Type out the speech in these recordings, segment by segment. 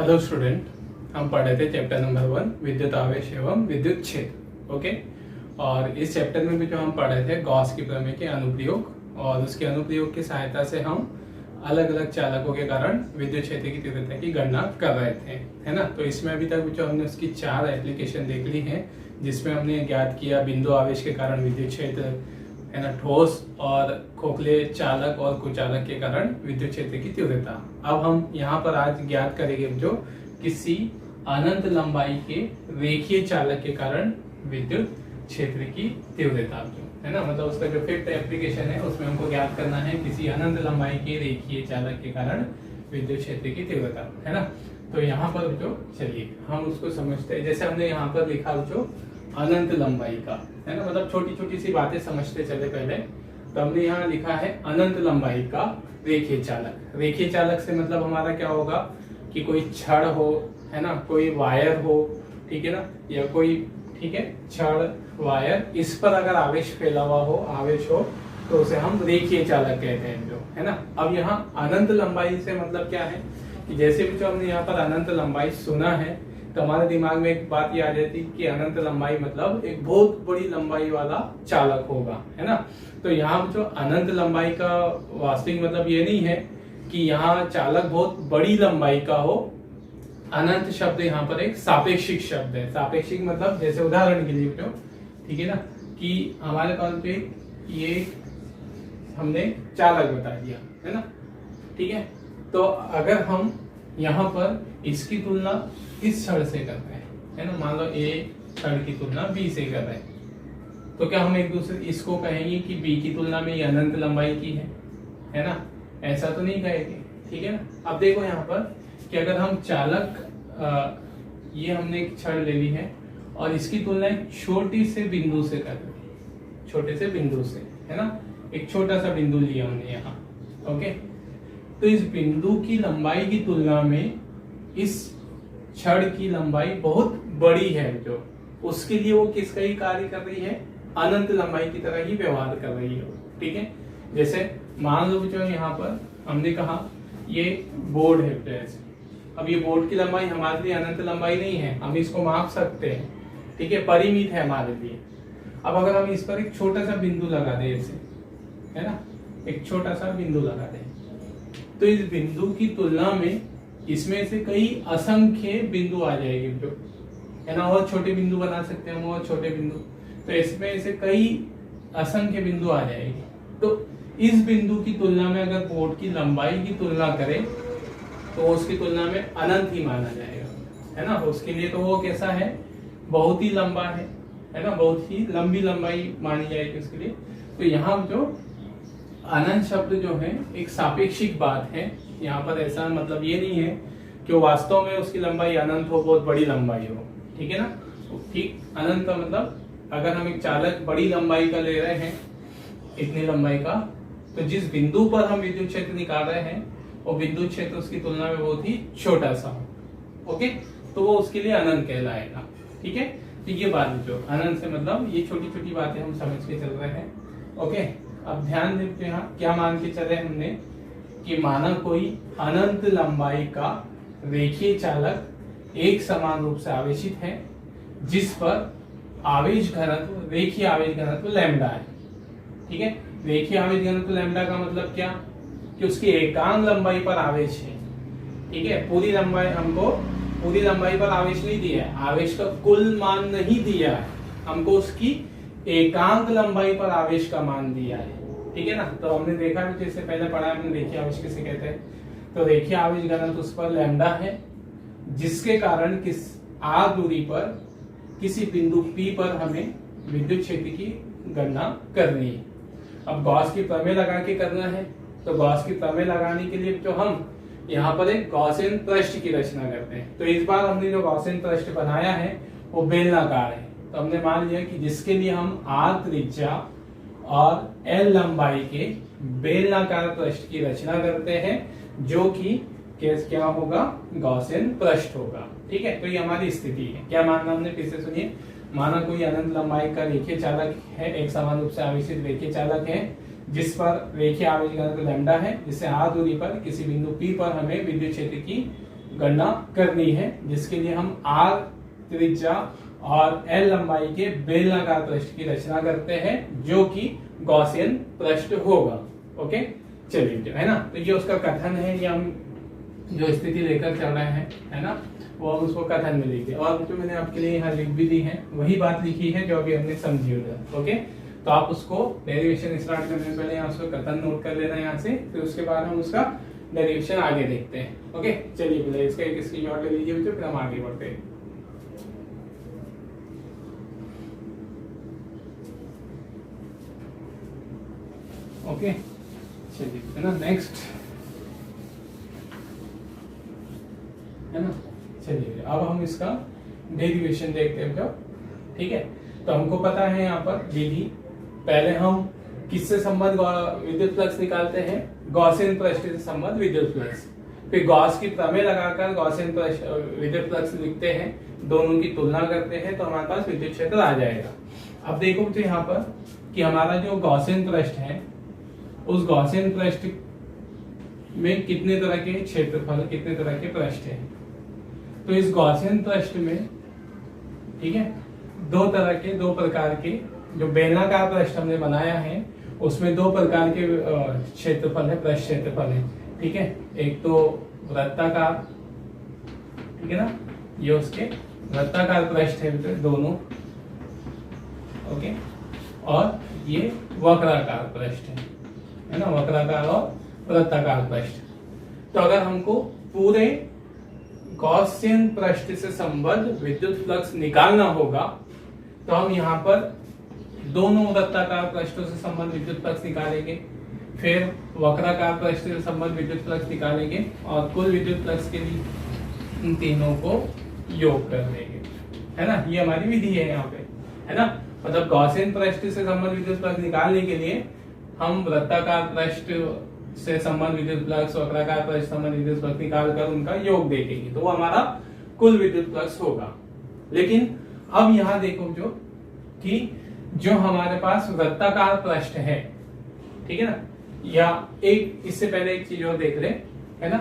Hello student, हम पढ़ रहे थे चैप्टर नंबर 1 विद्युत आवेश एवं विद्युत क्षेत्र। ओके, और इस चैप्टर में भी जो हम पढ़ रहे थे गॉस की प्रमेय के अनुप्रयोग, और उसके अनुप्रयोग की सहायता से हम अलग अलग चालकों के कारण विद्युत क्षेत्र की तीव्रता की गणना कर रहे थे, है ना। तो इसमें अभी तक जो हमने उसकी 4 एप्लीकेशन देख ली हैं, जिसमें हमने ज्ञात किया बिंदु आवेश के कारण विद्युत क्षेत्र, है ना, ठोस और खोखले चालक और कुचालक के कारण विद्युत क्षेत्र की तीव्रता। अब हम यहाँ पर आज ज्ञात करेंगे जो किसी अनंत लंबाई के रेखीय चालक के कारण विद्युत क्षेत्र की तीव्रता, जो है ना, मतलब उसका जो 5th एप्लीकेशन है उसमें हमको ज्ञात करना है किसी अनंत लंबाई के रेखीय चालक के कारण विद्युत क्षेत्र की तीव्रता, है ना। तो यहाँ पर जो चलिए हम उसको समझते हैं, जैसे हमने यहाँ पर लिखा जो अनंत लंबाई का, है ना, मतलब छोटी छोटी सी बातें समझते चले पहले। तो हमने यहाँ लिखा है अनंत लंबाई का रेखीय चालक। रेखीय चालक से मतलब हमारा क्या होगा कि कोई छड़ हो, है ना, कोई वायर हो, ठीक है ना, या कोई, ठीक है, छड़ वायर, इस पर अगर आवेश फैला हुआ हो, आवेश हो, तो उसे हम रेखीय चालक कहते हैं, जो है ना। अब यहाँ अनंत लंबाई से मतलब क्या है कि जैसे भी जो हमने यहाँ पर अनंत लंबाई सुना है तो हमारे दिमाग में एक बात ये आ जाती है कि अनंत लंबाई मतलब एक बहुत बड़ी लंबाई वाला चालक होगा, है ना। तो यहाँ जो अनंत लंबाई का वास्तविक मतलब ये नहीं है कि यहाँ चालक बहुत बड़ी लंबाई का हो। अनंत शब्द यहाँ पर एक सापेक्षिक शब्द है। सापेक्षिक मतलब जैसे उदाहरण के लिए जो, ठीक है ना, कि हमारे पास पे ये हमने चालक बता दिया, है ना, ठीक है। तो अगर हम यहाँ पर इसकी तुलना इस छड़ से कर रहे हैं, है ना, मान लो ए छड़ की तुलना बी से कर रहे हैं, तो क्या हम एक दूसरे इसको कहेंगे कि बी की तुलना में ये अनंत लंबाई की है ना, ऐसा तो नहीं कहेंगे, ठीक है ना। अब देखो यहाँ पर कि अगर हम चालक ये हमने एक छड़ ले ली है और इसकी तुलना एक छोटी से बिंदु से कर रहे हैं, छोटे से बिंदु से, है ना, एक छोटा सा बिंदु लिया हमने यहाँ, ओके। तो इस बिंदु की लंबाई की तुलना में इस छड़ की लंबाई बहुत बड़ी है, जो उसके लिए वो किसका ही कार्य कर रही है, अनंत लंबाई की तरह ही व्यवहार कर रही है, ठीक है। जैसे मान लो जो यहाँ पर हमने कहा ये बोर्ड है प्लेस। अब ये बोर्ड की लंबाई हमारे लिए अनंत लंबाई नहीं है, हम इसको माप सकते हैं, ठीक है, परिमित है हमारे लिए। अब अगर हम इस पर एक छोटा सा बिंदु लगा दें इसे, है ना, एक छोटा सा बिंदु लगा दें, तो इस बिंदु की तुलना में इसमें से कई असंख्य बिंदु आ जाएंगे, जो है ना, और छोटे बिंदु बना सकते हैं हम, और छोटे बिंदु, तो इसमें से कई असंख्य बिंदु आ जाएंगे। तो इस बिंदु की तुलना में अगर बोर्ड की लंबाई की तुलना करें तो उसकी तुलना में अनंत ही माना जाएगा, है ना। उसके लिए तो वो कैसा है, बहुत ही लंबा है ना, बहुत ही लंबी लंबाई मानी जाएगी उसके लिए। तो यहाँ जो अनंत शब्द जो है एक सापेक्षिक बात है, यहाँ पर ऐसा मतलब ये नहीं है कि वास्तव में उसकी लंबाई अनंत हो, बहुत बड़ी लंबाई हो, ठीक है ना। ठीक, अनंत का मतलब अगर हम एक चालक बड़ी लंबाई का ले रहे हैं, इतनी लंबाई का, तो जिस बिंदु पर हम विद्युत क्षेत्र निकाल रहे हैं वो विद्युत क्षेत्र उसकी तुलना में बहुत ही छोटा सा हो, ओके, तो वो उसके लिए अनंत कहलाएगा, ठीक है। तो ये बात जो अनंत से मतलब ये छोटी छोटी बातें हम समझ के चल रहे हैं, ओके। अब ध्यान देते हैं क्या मान के चले हमने कि माना कोई अनंत लंबाई का रेखीय चालक एक समान रूप से आवेशित है, जिस पर आवेश घनत्व, रेखीय आवेश घनत्व लैम्डा है, ठीक है। रेखीय आवेश घनत्व लैम्डा का मतलब क्या कि उसकी एकांक लंबाई पर आवेश है, ठीक है। पूरी लंबाई हमको पूरी लंबाई पर आवेश नहीं दिया है, आवेश का कुल मान नहीं दिया है, हमको उसकी एकांक लंबाई पर आवेश का मान दिया है, ठीक है ना। तो हमने देखा कि जैसे पहले पढ़ा हमने रेखीय आवेश किसे कहते हैं, तो रेखीय आवेश घनत्व उस पर लैम्डा है, जिसके कारण किस r दूरी पर किसी बिंदु P पर हमें विद्युत क्षेत्र की गणना करनी है। अब गॉस की प्रमेय लगा के करना है, तो गॉस की प्रमेय लगाने के लिए जो हम यहाँ पर एक गॉसियन पृष्ठ की रचना करते हैं। तो इस बार हमने जो गॉसियन पृष्ठ बनाया है वो बेलनाकार है, तो हमने मान लिया कि जिसके लिए हम r त्रिज्या और l लंबाई के बेलनाकार पृष्ठ की रचना करते हैं, जो कि क्या होगा, गॉसियन पृष्ठ होगा, ठीक है। तो ये हमारी स्थिति है। क्या मानना हमने फिर से सुनिए, माना कोई अनंत लंबाई का रेखीय चालक है, एक समान रूप से आवेशित रेखीय चालक है, जिस पर रेखीय आवेश घनत्व लैम्डा है, जिससे r दूरी पर किसी बिंदु P पर हमें विद्युत क्षेत्र की गणना करनी है, जिसके लिए हम R त्रिज्या और L लंबाई के बेलनाकार पृष्ठ की रचना करते हैं, जो कि गॉसियन पृष्ठ होगा। ओके, चलिए जो है ना, तो ये उसका कथन है, ये हम जो स्थिति लेकर चल रहे हैं, है ना, वो हम उसको कथन में लिखते हैं। और जो मैंने आपके लिए यहाँ लिख भी दी है वही बात लिखी है जो अभी हमने समझी उधर। ओके, तो आप उसको डेरिवेशन स्टार्ट करने से पहले यहाँ उसको कथन नोट कर लेना यहाँ से, फिर उसके बाद हम उसका डेरिवेशन आगे देखते हैं। ओके, चलिए पहले इसका एक स्क्रीनशॉट ले लीजिए बच्चों, फिर हम आगे बढ़ते हैं। ओके, चलिए, है ना, नेक्स्ट, है ना, चलिए अब हम इसका डेरिवेशन देखते हैं जब, ठीक है। तो हमको पता है यहाँ पर विधि, पहले हम किससे संबंध विद्युत फ्लक्स निकालते हैं, गॉसियन पृष्ठ से संबंध विद्युत फ्लक्स, फिर गॉस की प्रमेय लगाकर गॉसियन विद्युत फ्लक्स लिखते हैं, दोनों की तुलना करते हैं, तो हमारे पास विद्युत क्षेत्र आ जाएगा। अब देखो तो यहाँ पर कि हमारा जो गॉसियन पृष्ठ है, उस गॉसियन पृष्ठ में कितने तरह के क्षेत्रफल, कितने तरह के पृष्ठ हैं। तो इस गॉसियन पृष्ठ में, ठीक है, दो प्रकार के जो बेलनाकार पृष्ठ हमने बनाया है, उसमें दो प्रकार के क्षेत्रफल है, पृष्ठ क्षेत्रफल है, ठीक है। एक तो वृत्ताकार, ठीक है ना, ये उसके वृत्ताकार पृष्ठ है दोनों, ओके, और ये वक्राकार पृष्ठ है ना, वक्राकार और वृत्ताकार पृष्ठ। तो अगर हमको पूरे गॉसियन पृष्ठ से संबद्ध विद्युत फ्लक्स निकालना होगा, तो हम यहाँ पर दोनों वृत्ताकार पृष्ठों से संबद्ध विद्युत फ्लक्स निकालेंगे, फिर वक्राकार पृष्ठ से संबद्ध विद्युत फ्लक्स निकालेंगे, और कुल विद्युत फ्लक्स के लिए इन तीनों को योग कर देंगे, है ना। ये हमारी विधि है यहाँ पे, है ना। मतलब गॉसियन पृष्ठ से संबद्ध विद्युत फ्लक्स निकालने के लिए हम वृत्ताकार पृष्ठ से संबंध विद्युत फ्लक्स, वक्राकार पृष्ठ संबंध विद्युत फ्लक्स निकाल कर उनका योग देखेंगे, तो वो हमारा कुल विद्युत फ्लक्स होगा। लेकिन अब यहाँ देखो कि जो हमारे पास वृत्ताकार पृष्ठ है, ठीक है ना, या एक इससे पहले एक चीज और देख ले, है ना,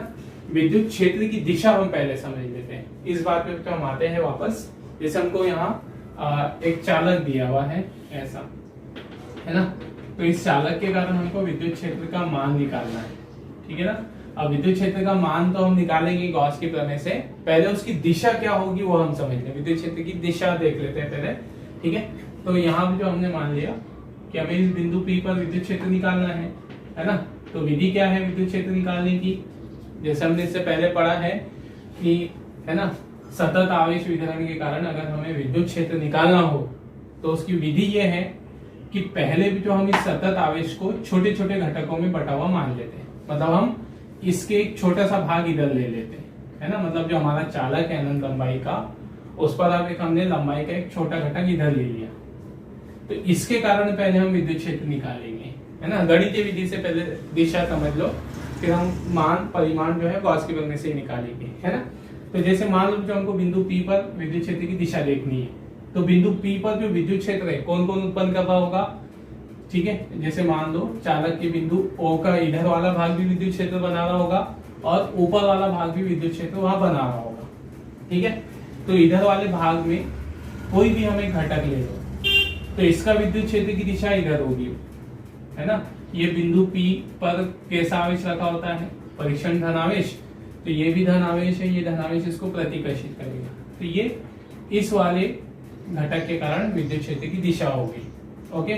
विद्युत क्षेत्र की दिशा हम पहले समझ लेते हैं। इस बात पे तो हम आते हैं वापस। जैसे हमको यहाँ एक चालक दिया हुआ है ऐसा, है ना, तो इस चालक के कारण हमको विद्युत क्षेत्र का मान निकालना है, ठीक है ना। अब विद्युत क्षेत्र का मान तो हम निकालेंगे गॉस की प्रमेय से, पहले उसकी दिशा क्या होगी वो हम समझ लें। विद्युत क्षेत्र की दिशा देख लेते हैं पहले, ठीक है। तो यहाँ जो हमने मान लिया कि हमें इस बिंदु P पर विद्युत क्षेत्र निकालना है ना। तो विधि क्या है विद्युत क्षेत्र निकालने की, जैसे हमने इससे पहले पढ़ा है कि, है ना, सतत आवेश वितरण के कारण अगर हमें विद्युत क्षेत्र निकालना हो तो उसकी विधि ये है कि पहले भी जो हम इस सतत आवेश को छोटे छोटे घटकों में बटा हुआ मान लेते हैं। मतलब हम इसके एक छोटा सा भाग इधर ले लेते हैं, है ना। मतलब जो हमारा चालक है अनंत लंबाई का, उस पर अब एक हमने लंबाई का एक छोटा घटक इधर ले लिया, तो इसके कारण पहले हम विद्युत क्षेत्र निकालेंगे, है ना। गणितीय विधि से पहले दिशा समझ लो, फिर हम परिमाण जो है गॉस की प्रमेय से निकालेंगे, है ना। तो जैसे मान लो जो हमको बिंदु P पर विद्युत क्षेत्र की दिशा देखनी है, तो बिंदु P पर जो विद्युत क्षेत्र है कौन कौन उत्पन्न कर रहा होगा, ठीक है। जैसे मान लो चालक के बिंदु O का इधर वाला भाग भी विद्युत क्षेत्र बना रहा होगा और ऊपर वाला भाग भी विद्युत क्षेत्र वहां बना रहा होगा, ठीक है। तो इधर वाले भाग में कोई भी हम एक घटक ले लो, तो इसका विद्युत क्षेत्र की दिशा इधर होगी, है ना। ये बिंदु P पर कैसा आवेश रखा होता है, परीक्षण धनावेश, तो ये भी धनावेश है, ये धनावेश इसको प्रतिकर्षित करेगा, तो ये इस वाले घटक के कारण विद्युत क्षेत्र की दिशा होगी। ओके,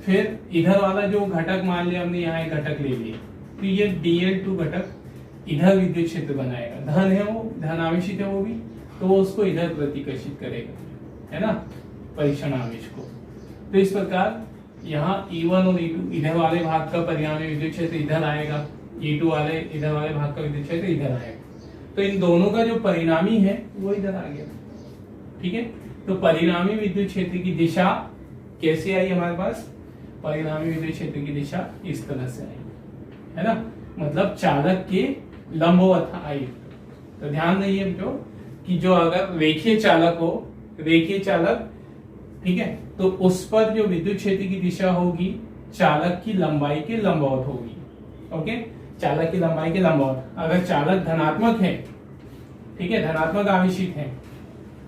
फिर इधर वाला जो घटक मान लिया हमने, यहाँ एक घटक ले लिया, तो ये dl2 घटक इधर विद्युत क्षेत्र बनाएगा, धन है वो, धनावेशित है वो भी, तो वो उसको इधर प्रतिकर्षित करेगा, है ना, परीक्षण आवेश को। तो इस प्रकार यहाँ E1 और E2 इधर वाले भाग का परिणामी विद्युत क्षेत्र इधर आएगा, E2 वाले इधर वाले भाग का विद्युत क्षेत्र इधर आएगा, तो इन दोनों का जो परिणामी है वो इधर आ गया, ठीक है। तो परिणामी विद्युत क्षेत्र की दिशा कैसे आई हमारे पास, परिणामी विद्युत क्षेत्र की दिशा इस तरह से आई, है ना, मतलब चालक के लंबवत आई। तो ध्यान रहिए जो कि जो अगर रेखीय चालक हो, रेखीय चालक, ठीक है, तो उस पर जो विद्युत क्षेत्र की दिशा होगी चालक की लंबाई के लंबवत होगी। ओके, चालक की लंबाई के लंबवत। अगर चालक धनात्मक है ठीक है, धनात्मक आवेशित है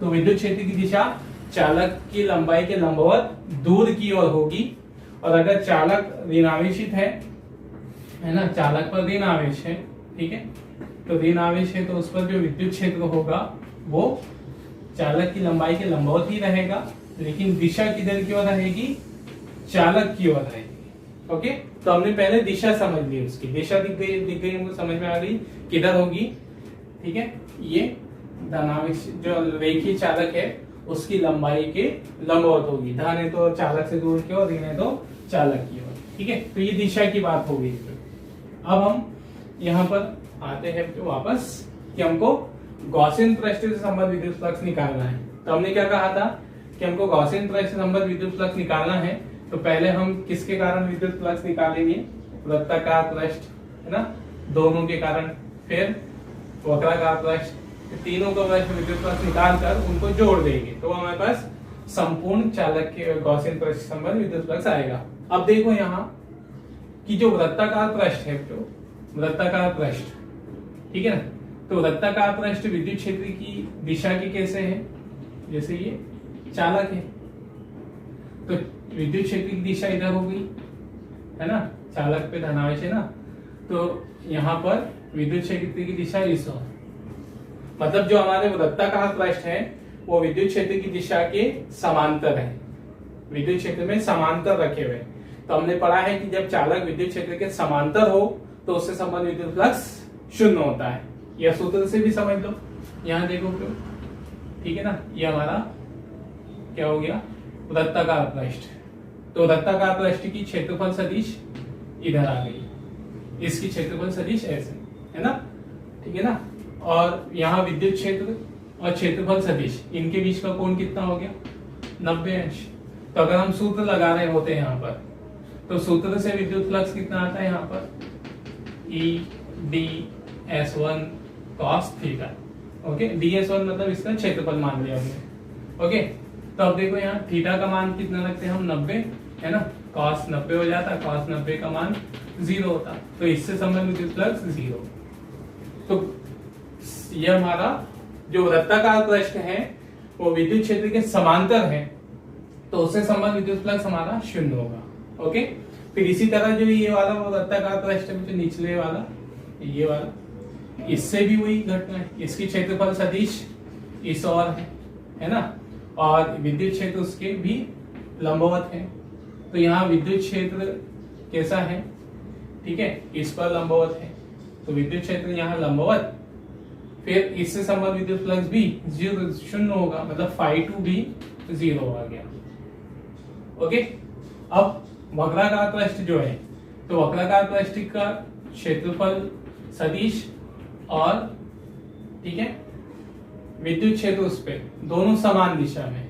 तो विद्युत क्षेत्र की दिशा चालक की लंबाई के लंबवत दूर की ओर होगी। और अगर चालक ऋणावेशित है ना, चालक पर ऋण आवेश है, ठीक है, तो ऋण आवेश है तो उस पर जो विद्युत क्षेत्र होगा वो चालक की लंबाई के लंबवत ही रहेगा, लेकिन दिशा किधर की ओर रहेगी, चालक की ओर रहेगी। ओके, तो हमने पहले दिशा समझ ली, उसकी दिशा दिख गई हमको, समझ में आ गई किधर होगी। ठीक है, ये धनावेश जो रेखीय चालक है उसकी लंबाई के लंबवत होगी। धन है तो चालक से दूर की ओर, ऋण है तो चालक की ओर। ठीक है, तो ये दिशा की बात हो गई। अब हम यहाँ पर आते हैं तो वापस कि हमको गॉसियन पृष्ठ से संबंध विद्युत फ्लक्स निकालना है। तो हमने क्या कहा था कि हमको गॉसियन पृष्ठ से संबंध विद्युत फ्लक्स निकालना है, तो पहले हम किसके कारण विद्युत फ्लक्स निकालेंगे, वृत्ताकार पृष्ठ है ना, दोनों के कारण, फिर वक्राकार पृष्ठ, तीनों का विद्युत फ्लक्स निकाल कर उनको जोड़ देंगे तो हमारे पास संपूर्ण चालक के गॉसियन पृष्ठ से संबंध विद्युत फ्लक्स आएगा। अब देखो यहाँ कि जो वृत्ताकार पृष्ठ है, जो वृत्ताकार पृष्ठ, ठीक है ना, तो वृत्ताकार पृष्ठ विद्युत क्षेत्र की दिशा की कैसे है, जैसे ये चालक है तो विद्युत क्षेत्र की दिशा इधर हो गई है ना, चालक पे धनावेश है ना, तो यहाँ पर विद्युत क्षेत्र की दिशा इस ओर, मतलब जो हमारे वृत्ताकार पृष्ठ है वो विद्युत क्षेत्र की दिशा के समांतर है, विद्युत क्षेत्र में समांतर रखे हुए। तो हमने पढ़ा है कि जब चालक विद्युत क्षेत्र के समांतर हो तो उससे संबंध विद्युत फ्लक्स शून्य होता है। यह सूत्र से भी समझ लो, यहाँ देखो क्यों, ठीक है ना, ये हमारा क्या हो गया, वृत्ताकार पृष्ठ। तो वृत्ताकार पृष्ठ की क्षेत्रफल सदिश इधर आ गई, इसकी क्षेत्रफल सदिश ऐसे है ना, ठीक है ना, और यहाँ विद्युत क्षेत्र और क्षेत्रफल सदिश इनके बीच का कोण कितना हो गया, 90 अंश। तो अगर हम सूत्र लगा रहे होते हैं यहाँ पर, तो सूत्र से विद्युत फ्लक्स कितना आता है यहाँ पर, EdS1 cos theta. Okay, DS1 मतलब इसका क्षेत्रफल मान लिया हमने। ओके, तो अब देखो यहाँ थीटा का मान कितना रखते हैं हम, 90 है ना, cos 90 हो जाता, cos 90 का मान 0 होता, तो इससे संबंधित विद्युत फ्लक्स 0। तो यह हमारा जो वृत्ताकार पृष्ठ है वो विद्युत क्षेत्र के समांतर है, तो उससे संबंध विद्युत फ्लक्स हमारा 0 होगा। ओके, फिर इसी तरह जो ये वाला वृत्ताकार पृष्ठ है, जो निचले वाला ये वाला, इससे भी वही घटना है, इसकी क्षेत्रफल सदिश इस ओर है ना, और विद्युत क्षेत्र उसके भी लंबवत है। तो यहाँ विद्युत क्षेत्र कैसा है, ठीक है, इस पर लंबवत है, तो विद्युत क्षेत्र यहाँ लंबवत, फिर इससे संबंध विद्युत फ्लक्स भी 0 होगा, मतलब φ2 भी 0 आ गया। ओके, अब वक्राकार पृष्ठ जो है, तो वक्राकार पृष्ठ का क्षेत्रफल सदिश और ठीक है विद्युत क्षेत्र उस पे दोनों समान दिशा में,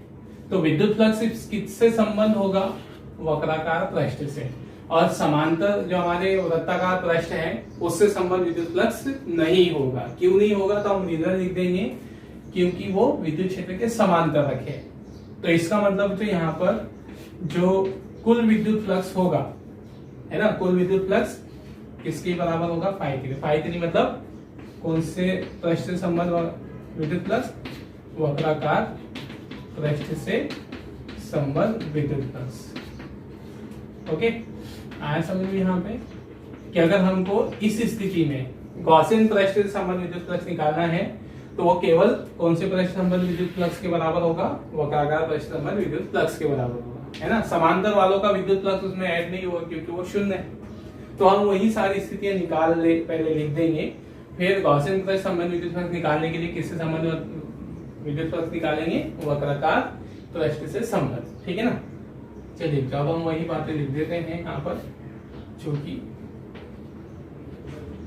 तो विद्युत फ्लक्स किससे संबंध होगा, वक्राकार पृष्ठ से, और समांतर जो हमारे वृत्ताकार पृष्ठ है उससे संबंध विद्युत फ्लक्स नहीं होगा। क्यों नहीं होगा, तो हम रीजन लिख देंगे, क्योंकि वो विद्युत क्षेत्र के समांतर रखे। तो इसका मतलब तो यहाँ पर जो कुल विद्युत फ्लक्स होगा है ना, कुल विद्युत फ्लक्स किसके बराबर होगा, φ3 मतलब कौन से पृष्ठ से संबंध विद्युत फ्लक्स, वक्राकार पृष्ठ से संबंध विद्युत फ्लक्स। ओके, आया समझ में यहाँ पे कि अगर हमको इस स्थिति में गॉसियन पृष्ठ से संबंध विद्युत फ्लक्स निकालना है तो वो केवल कौन से पृष्ठ संबंध विद्युत फ्लक्स के बराबर होगा, वक्राकार पृष्ठ संबंध विद्युत फ्लक्स के बराबर होगा, है ना। समांतर वालों का विद्युत फ्लक्स उसमें ऐड नहीं होगा क्योंकि वो शून्य है। तो हम वही सारी स्थितियां निकाल ले, पहले लिख देंगे, फिर गॉसियन पृष्ठ संबंध विद्युत फ्लक्स निकालने के लिए किससे संबंध विद्युत फ्लक्स निकालेंगे, वक्राकार पृष्ठ से संबंध, ठीक है ना। चलिए, जब हम वही बातें लिख देते हैं यहाँ पर, चूंकि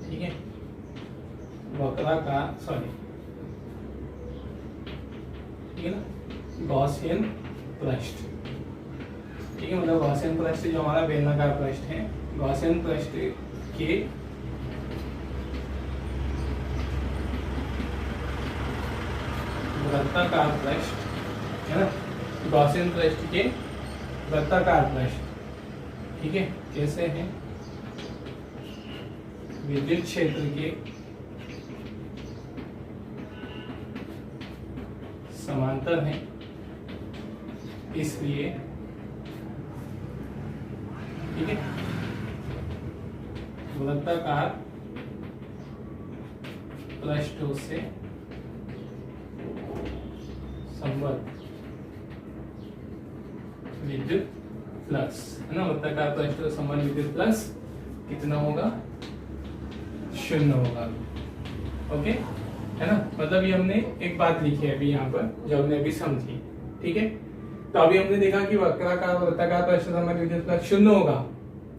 ठीक है वक्राकार ठीक है ना, गॉसियन पृष्ठ, ठीक है, मतलब गॉसियन पृष्ठ जो हमारा बेलनाकार पृष्ठ है, गॉसियन पृष्ठ के वृत्ताकार पृष्ठ है ना, गॉसियन पृष्ठ के वृत्ताकार पृष्ठ, ठीक है, कैसे हैं, विद्युत क्षेत्र के समांतर हैं, इसलिए ठीक है वृत्ताकार पृष्ठों से संबद्ध विद्युत फ्लक्स है ना, वृत्ताकार पृष्ठों से संबद्ध विद्युत फ्लक्स कितना होगा, 0 होगा। ओके है ना, मतलब ये हमने एक बात लिखी है अभी यहाँ पर जो हमने अभी समझी। ठीक है, तो अभी हमने देखा कि वक्राकार वृत्ताकार पृष्ठ से संबद्ध विद्युत फ्लक्स 0 होगा।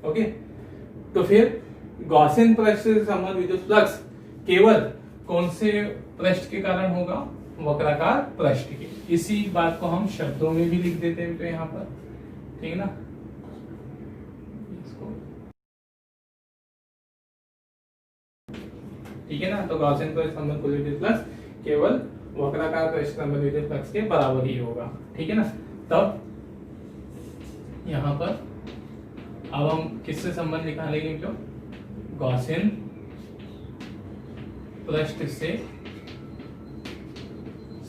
ओके, तो फिर गॉसियन पृष्ठ से संबद्ध विद्युत फ्लक्स केवल कौन से पृष्ठ के कारण होगा, वक्राकार पृष्ठ के। इसी बात को हम शब्दों में भी लिख देते हैं तो यहाँ पर, ठीक है ना, ठीक है ना। तो गॉसियन पृष्ठ संबंध कुल विद्युत फ्लक्स केवल वक्राकार पृष्ठ संबंध विद्युत फ्लक्स के बराबर ही होगा। ठीक है ना, तब यहाँ पर अब हम किससे संबंध निकालेंगे, जो गॉसियन पृष्ठ से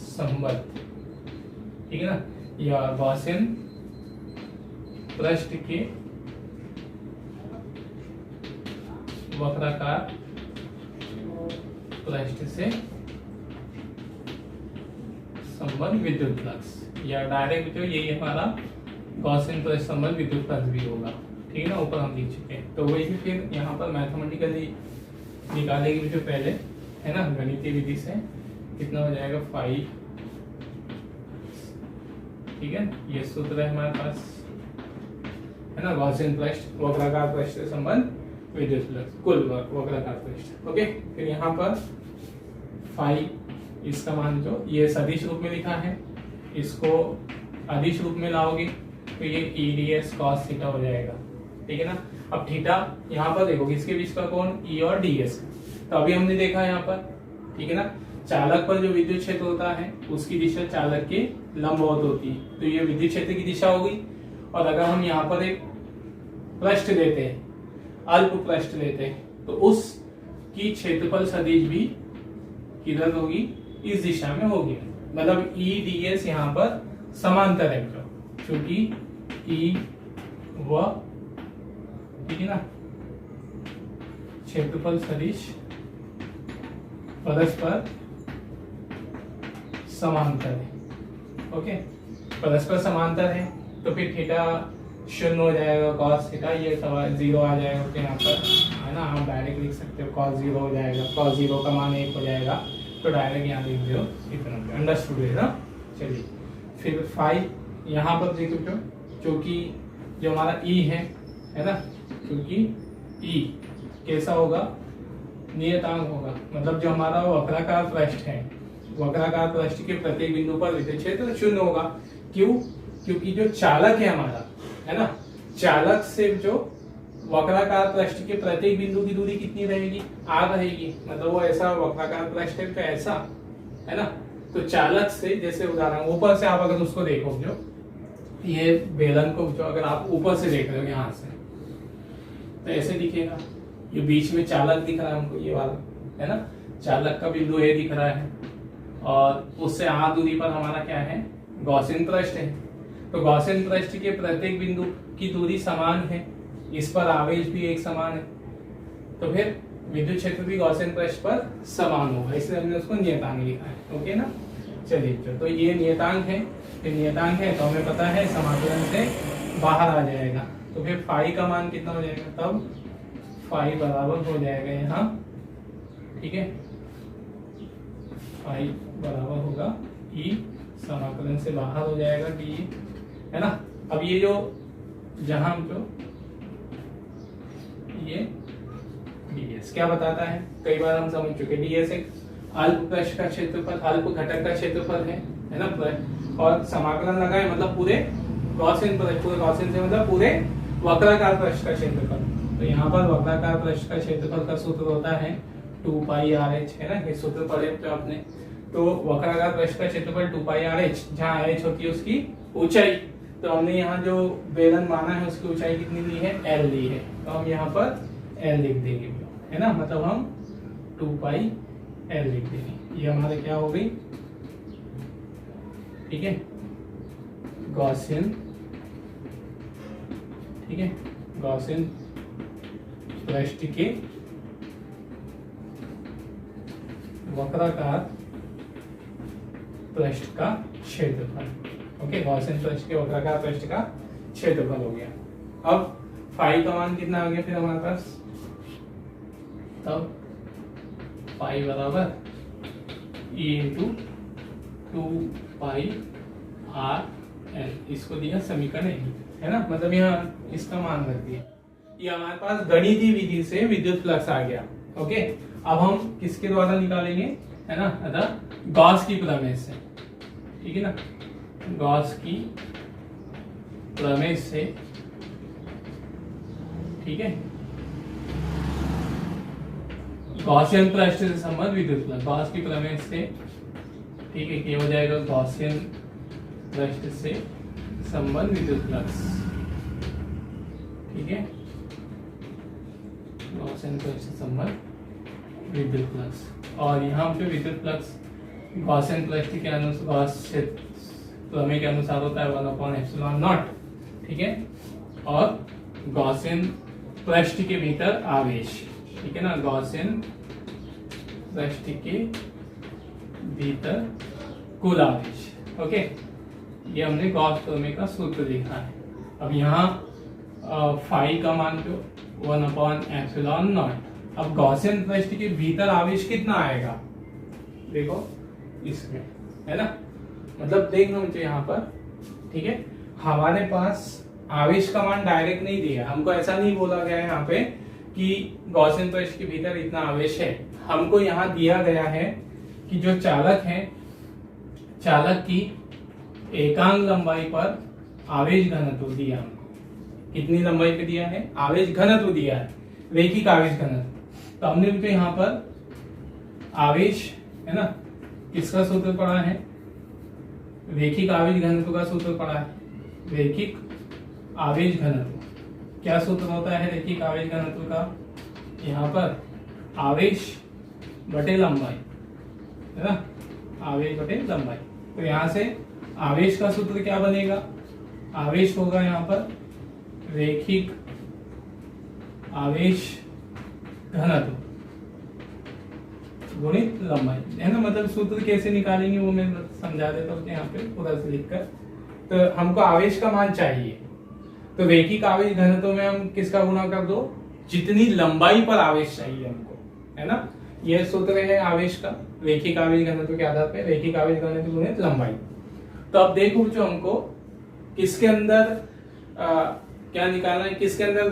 संबद्ध, ठीक है ना, या गॉसियन पृष्ठ के वक्राकार पृष्ठ से संबद्ध विद्युत फ्लक्स, या डायरेक्ट जो यही हमारा गॉसियन पृष्ठ संबद्ध विद्युत फ्लक्स भी होगा। ठीक है ना, ऊपर हम लिख चुके हैं। तो वही फिर यहाँ पर मैथमेटिकली निकालेंगे जो पहले है ना, गणितीय विधि से कितना हो जाएगा 5। ठीक है, ये सूत्र है हमारे पास है ना, गॉसियन पृष्ठ वक्राकार पृष्ठ से संबद्ध विद्युत फ्लक्स कुल वक्राकार पृष्ठ। ओके, फिर यहाँ पर 5 इसका मान जो ये सदिश रूप में लिखा है, इसको अदिश रूप में लाओगे तो ये EDS cos थीटा हो जाएगा। ठीक है ना, अब थीटा यहाँ पर देखो इसके बीच का कोण E और DS, तो अभी हमने देखा यहाँ पर, ठीक है ना, चालक पर जो विद्युत क्षेत्र होता है उसकी दिशा चालक के लंबवत होती है, तो ये विद्युत क्षेत्र की दिशा होगी। और अगर हम यहाँ पर एक पृष्ठ लेते हैं, अल्प पृष्ठ लेते हैं, तो उसकी क्षेत्रफल सदिश भी किधर होगी, इस दिशा में होगी। मतलब EDS यहाँ पर समांतर है, क्योंकि E व ठीक है ना क्षेत्रफल सदिश परस्पर समांतर है। ओके, परस्पर समांतर है तो फिर थीटा 0 हो जाएगा, cos थीटा ये 0 आ जाएगा। तो यहाँ पर है ना, आप डायरेक्ट लिख सकते हो cos 0 हो जाएगा, cos 0 का मान 1 हो जाएगा, तो डायरेक्ट यहाँ लिख दो इतना, अंडरस्टूड है ना। चलिए फिर 5 यहाँ पर देख सकते हो, क्योंकि जो हमारा E है ना, क्योंकि E कैसा होगा, नियतांक होगा, मतलब जो हमारा वक्राकार पृष्ठ है, वक्राकार पृष्ठ के प्रत्येक बिंदु पर विद्युत क्षेत्र 0 होगा। क्यों, क्योंकि जो चालक है हमारा है ना, चालक से जो वक्राकार पृष्ठ के प्रत्येक बिंदु की दूरी कितनी रहेगी, r रहेगी, मतलब वो ऐसा वक्राकार पृष्ठ है तो ऐसा है ना। तो चालक से, जैसे उदाहरण ऊपर से आप अगर उसको देखो, जो ये बेलन को जो अगर आप ऊपर से देख रहे हो यहाँ से, तो ऐसे दिखेगा। ये बीच में चालक दिख रहा है हमको, ये वाला है ना, चालक का बिंदु A दिख रहा है, और उससे r दूरी पर हमारा क्या है, गॉसियन पृष्ठ है। तो गॉसियन पृष्ठ के प्रत्येक बिंदु की दूरी समान है, इस पर आवेश भी एक समान है, तो फिर विद्युत क्षेत्र भी गॉसियन पृष्ठ पर समान होगा, इसलिए हमने उसको नियतांक लिखा है। ओके ना, चलिए तो ये नियतांक है, फिर नियतांक है तो हमें पता है समाकलन से बाहर आ जाएगा, तो फिर फाई का मान कितना हो जाएगा, तब फाई बराबर हो जाएगा यहाँ, ठीक है, फाई बराबर होगा E, समाकलन से बाहर हो जाएगा डी, है ना। अब ये जो जहां जो ये ds क्या बताता है, कई बार हम समझ चुके, ds एक अल्प पृष्ठ का क्षेत्रफल, अल्प घटक का क्षेत्रफल है ना, और समाकलन लगाए मतलब पूरे गॉसियन पृष्ठ, पूरे गॉसियन से मतलब पूरे वक्राकार पृष्ठ का क्षेत्रफल। तो यहाँ पर वक्राकार पृष्ठ का क्षेत्रफल का सूत्र होता है 2 पाई RH, है ना, ये सूत्र पढ़े तो आपने। तो वक्राकार पृष्ठ का क्षेत्रफल 2 पाई RH, जहाँ RH होती है उसकी ऊंचाई, तो हमने यहाँ जो बेलन माना है उसकी ऊंचाई कितनी ली है, L ली है, तो हम यहाँ पर L लिख देंगे, है ना, मतलब हम 2 पाई L लिख देंगे। ये हमारे क्या हो गई, ठीक है, गॉसियन, ठीक है, गॉसियन पृष्ठ के वक्राकार पृष्ठ का क्षेत्रफल। ओके, गॉसियन पृष्ठ के वक्राकार पृष्ठ का क्षेत्रफल हो गया। अब फाई का मान कितना आ गया फिर हमारे पास, तब फाई बराबर ई इंटू 2 πr/l, इसको दिया समीकरण ए, है ना, मतलब यहाँ इसका मान रख दिया। ये हमारे पास गणितीय विधि से विद्युत फ्लक्स आ गया। ओके, अब हम किसके द्वारा निकालेंगे, है ना, अतः गॉस की प्रमेय से, ठीक है ना, गॉस की प्रमेय से, ठीक है, गॉसियन पृष्ठ से संबंध विद्युत फ्लक्स, गॉस की प्रमेय से, ठीक है, क्या हो जाएगा, गॉसियन पृष्ठ से संबंध विद्युत फ्लक्स, ठीक है, गॉसियन पृष्ठ से संबंध विद्युत फ्लक्स। और यहाँ पे विद्युत फ्लक्स गॉसियन पृष्ठ के अनुसार, गॉस प्रमेय के अनुसार होता है 1/ε0, ठीक है, और गॉसियन पृष्ठ के भीतर आवेश, ठीक है ना, गॉसियन पृष्ठ के भीतर कुल आवेश। ओके, ये हमने गॉस प्रमेय का सूत्र लिखा है। अब यहाँ फाई का मान जो 1/ε0, अब गॉसियन पृष्ठ के भीतर आवेश कितना आएगा, देखो इसमें, है ना, मतलब देखना मुझे यहाँ पर, ठीक है, हमारे पास आवेश का मान डायरेक्ट नहीं दिया, हमको ऐसा नहीं बोला गया है यहाँ पे कि गॉसियन पृष्ठ के भीतर इतना आवेश है। हमको यहाँ दिया गया है कि जो चालक है, चालक की एकांक लंबाई पर आवेश घनत्व दिया हमको, कितनी लंबाई पे दिया है, आवेश घनत्व दिया है, रैखिक आवेश घनत्व। तो हमने उनको यहाँ पर आवेश, है ना, किसका सूत्र पढ़ा है, रैखिक आवेश घनत्व का सूत्र पढ़ा है, रैखिक आवेश घनत्व। क्या सूत्र होता है रैखिक आवेश घनत्व का, यहाँ पर आवेश बटे लंबाई, है ना, आवेश बटे लंबाई। तो यहाँ से आवेश का सूत्र क्या बनेगा, आवेश होगा यहाँ पर रैखिक आवेश घनत्व गुणित लंबाई, है ना, मतलब सूत्र कैसे निकालेंगे वो मैं समझा देता हूँ यहाँ पे पूरा से लिखकर। तो हमको आवेश का मान चाहिए, तो रैखिक आवेश घनत्व में हम किसका गुणा कर दो, जितनी लंबाई पर आवेश चाहिए हमको, है ना, यह सूत्र है आवेश का, रैखिक आवेश घनत्व के आधार पे रैखिक आवेश घनत्व गुणित लंबाई। तो अब देखो जो हमको किसके अंदर क्या निकालना है, किसके अंदर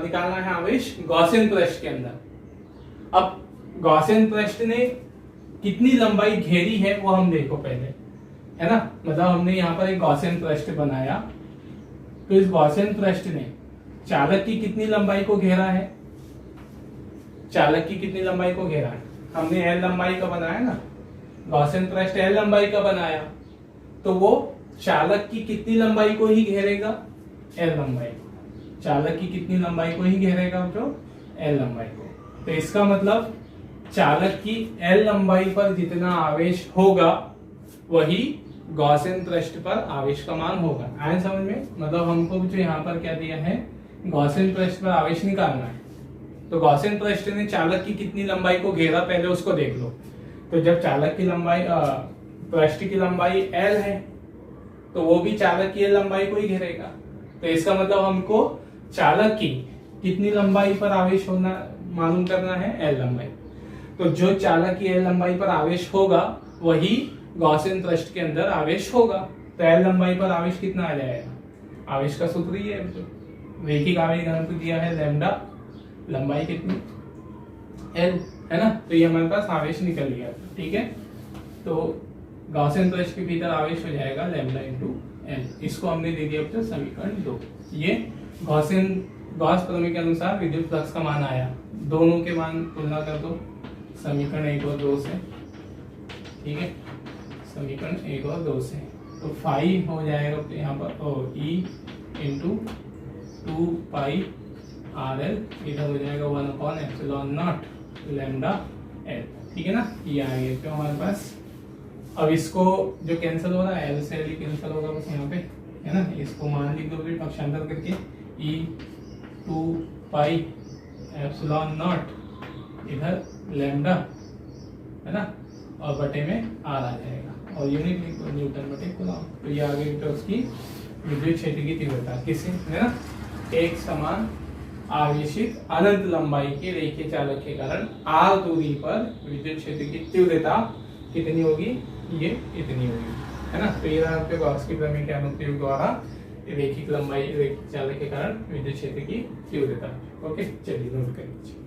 निकालना है आवेश, गॉसियन पृष्ठ के अंदर। अब गॉसियन पृष्ठ ने कितनी लंबाई घेरी है वो हम देखो पहले, है ना, मतलब हमने यहाँ पर एक गॉसियन पृष्ठ बनाया, तो इस गॉसियन पृष्ठ ने चालक की कितनी लंबाई को घेरा है, चालक की कितनी लंबाई को घेरा है, हमने एल लंबाई का बनाया ना, गॉसियन पृष्ठ एल लंबाई का बनाया, तो वो चालक की कितनी लंबाई को ही घेरेगा, एल लंबाई को, चालक की कितनी लंबाई को ही घेरेगा, जो एल लंबाई को। तो इसका मतलब चालक की एल लंबाई पर जितना आवेश होगा वही गॉसियन पृष्ठ पर आवेश का मान होगा। आए समझ में, मतलब हमको जो यहाँ पर क्या दिया है, गॉसियन पृष्ठ पर आवेश निकालना है, तो गॉसियन पृष्ठ ने चालक की कितनी लंबाई को घेरा पहले उसको देख लो। तो जब चालक की लंबाई पृष्ठ की लंबाई एल है तो वो भी चालक की लंबाई को ही घेरेगा, तो इसका मतलब हमको चालक की कितनी लंबाई पर आवेश होना मालूम करना है, एल लंबाई। तो जो चालक की एल लंबाई पर आवेश होगा वही गॉसियन पृष्ठ के अंदर आवेश होगा, तो एल लंबाई पर आवेश कितना आ जाएगा, आवेश का सूत्र ही है, रैखिक आवेश घनत्व दिया है लैम्डा, लंबाई कितनी एल, है ना, तो ये हमारे पास आवेश निकल गया, ठीक है। तो गॉसियन पृष्ठ के भीतर आवेश हो जाएगा लैम्डा इंटू एल, इसको हमने दे दिया अपने समीकरण 2। ये गॉस प्रमेय के अनुसार विद्युत फ्लक्स का मान आया, दोनों के मान तुलना कर दो समीकरण 1 और 2 से, ठीक है, समीकरण 1 और 2 से। तो फाई हो जाएगा तो यहाँ पर ई इंटू 2 पाई आर एल, इधर हो जाएगा 1/ε0 लैम्डा एल, ठीक है ना, ये आ गया। तो हमारे पास अब इसको जो कैंसिल हो रहा है एल से एल कैंसिल होगा बस यहाँ पे, है ना। इसको मान लिख दो फिर पक्षांतर करके ई 2 पाई एप्सिलॉन नॉट इधर लैम्डा, है ना, और बटे में आर आ जाएगा और यूनिट लिख दो न्यूटन बटे कूलम। तो ये आगे तो उसकी विद्युत क्षेत्र की तीव्रता किससे, है ना, एक समान आवेशित अनंत लंबाई के रेखीय चालक के कारण आर दूरी पर विद्युत क्षेत्र की तीव्रता कितनी होगी, ये इतनी होगी, है ना। तो ये आपके गॉस की प्रमेय के अनुप्रयोग द्वारा रेखिक लंबाई रेखिक चालक के कारण विद्युत क्षेत्र की तीव्रता। ओके, चलिए नोट कर लीजिए।